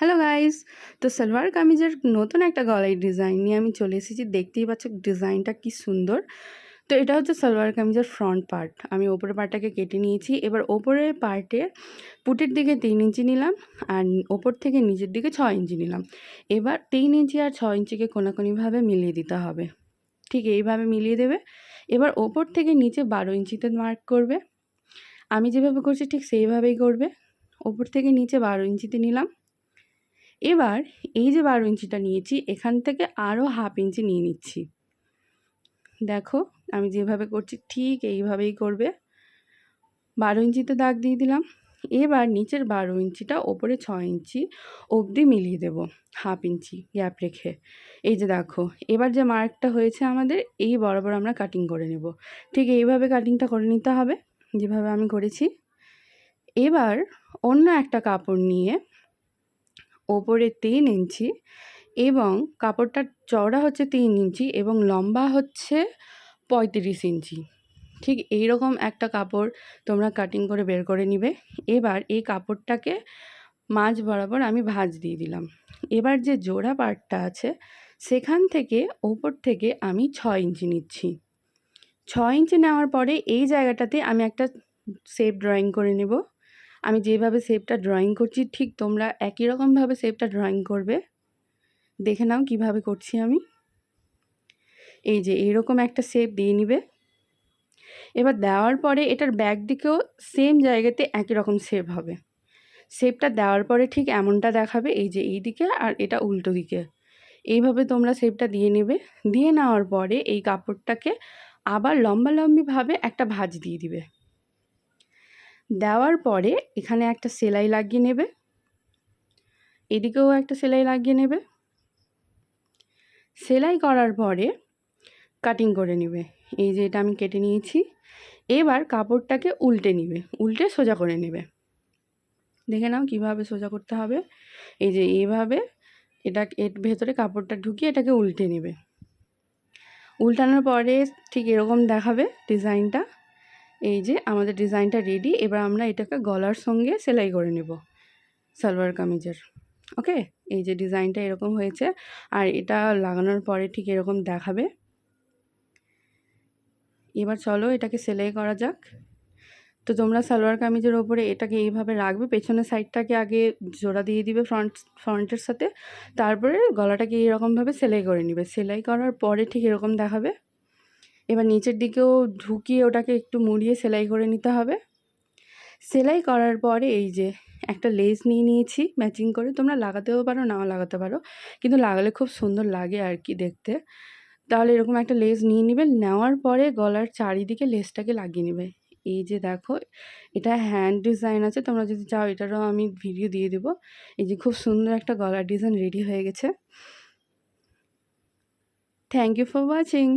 Hello guys. তো সালোয়ার কামিজের নতুন একটা গলায় ডিজাইন নিয়ে আমি চলে এসেছি। দেখতেই পাচ্ছ ডিজাইনটা কি সুন্দর। তো এটা হচ্ছে সালোয়ার কামিজের ফ্রন্ট পার্ট। আমি ওপরের পার্টটাকে কেটে নিয়েছি। এবার ওপরের পার্টে পুটের দিকে 3 ইঞ্চি নিলাম আর ওপর থেকে নিচের দিকে 6 ইঞ্চি নিলাম। এবার 3 ইঞ্চি আর 6 ইঞ্চিকে কোনাকুনিভাবে মিলিয়ে দিতে হবে। ঠিক এইভাবে মিলিয়ে দেবে। এবার ওপর থেকে নিচে 12 ইঞ্চিতে মার্ক করবে। আমি যেভাবে করছি ঠিক সেইভাবেই করবে। ওপর থেকে নিচে 12 ইঞ্চিতে নিলাম। এবার এই যে 12 ইঞ্চিটা নিয়েছি এখান থেকে আরও হাফ ইঞ্চি নিয়ে নিচ্ছি। দেখো আমি যেভাবে করছি ঠিক এইভাবেই করবে। 12 ইঞ্চিতে দাগ দিয়ে দিলাম। এবার নিচের 12 ইঞ্চিটা ওপরে 6 ইঞ্চি অবধি মিলিয়ে দেব, হাফ ইঞ্চি গ্যাপ রেখে। এই যে দেখো এবার যে মার্কটা হয়েছে আমাদের এই বরাবর আমরা কাটিং করে নেব। ঠিক এইভাবে কাটিংটা করে নিতে হবে যেভাবে আমি করেছি। এবার অন্য একটা কাপড় নিয়ে ওপরে 3 ইঞ্চি এবং কাপড়টার চওড়া হচ্ছে 3 ইঞ্চি এবং লম্বা হচ্ছে 35 ইঞ্চি। ঠিক এইরকম একটা কাপড় তোমরা কাটিং করে বের করে নিবে। এবার এই কাপড়টাকে মাঝ বরাবর আমি ভাঁজ দিয়ে দিলাম। এবার যে জোড়া পার্টটা আছে সেখান থেকে ওপর থেকে আমি 6 ইঞ্চি নিচ্ছি। 6 ইঞ্চি নেওয়ার পরে এই জায়গাটাতে আমি একটা শেপ ড্রয়িং করে নেব। আমি যেভাবে শেপটা ড্রয়িং করছি ঠিক তোমরা একই রকমভাবে শেপটা ড্রয়িং করবে। দেখে নাও কিভাবে করছি আমি। এই যে এইরকম একটা শেপ দিয়ে নিবে। এবার দেওয়ার পরে এটার ব্যাক দিকেও সেম জায়গাতে একই রকম শেপ হবে। শেপটা দেওয়ার পরে ঠিক এমনটা দেখাবে, এই যে এই দিকে আর এটা উল্টো দিকে। এইভাবে তোমরা শেপটা দিয়ে নেবে। দিয়ে নেওয়ার পরে এই কাপড়টাকে আবার লম্বালম্বিভাবে একটা ভাঁজ দিয়ে দিবে। দেওয়ার পরে এখানে একটা সেলাই লাগিয়ে নেবে, এদিকেও একটা সেলাই লাগিয়ে নেবে। সেলাই করার পরে কাটিং করে নেবে। এই যে এটা আমি কেটে নিয়েছি। এবার কাপড়টাকে উল্টে নিবে, উল্টে সোজা করে নেবে। দেখে নাও কিভাবে সোজা করতে হবে। এই যে এইভাবে এটা এর ভেতরে কাপড়টা ঢুকিয়ে এটাকে উল্টে নেবে। উল্টানোর পরে ঠিক এরকম দেখাবে ডিজাইনটা। এই যে আমাদের ডিজাইনটা রেডি। এবার আমরা এটাকে গলার সঙ্গে সেলাই করে নেব সালোয়ার কামিজের। ওকে, এই যে ডিজাইনটা এরকম হয়েছে আর এটা লাগানোর পরে ঠিক এরকম দেখাবে। এবার চলো এটাকে সেলাই করা যাক। তো তোমরা সালোয়ার কামিজের ওপরে এটাকে এইভাবে রাখবে, পেছনের সাইডটাকে আগে জোড়া দিয়ে দিবে ফ্রন্টের সাথে, তারপরে গলাটাকে এরকমভাবে সেলাই করে নিবে। সেলাই করার পরে ঠিক এরকম দেখাবে। এবার নিচের দিকেও ঢুকিয়ে ওটাকে একটু মুড়িয়ে সেলাই করে নিতে হবে। সেলাই করার পরে এই যে একটা লেস নিয়ে নিয়েছি ম্যাচিং করে। তোমরা লাগাতেও পারো নাও লাগাতে পারো, কিন্তু লাগালে খুব সুন্দর লাগে আর কি দেখতে। তাহলে এরকম একটা লেস নিয়ে নিবে। নেওয়ার পরে গলার চারিদিকে লেসটাকে লাগিয়ে নেবে। এই যে দেখো এটা হ্যান্ড ডিজাইন আছে, তোমরা যদি চাও এটারও আমি ভিডিও দিয়ে দেবো। এই যে খুব সুন্দর একটা গলার ডিজাইন রেডি হয়ে গেছে। Thank you for watching.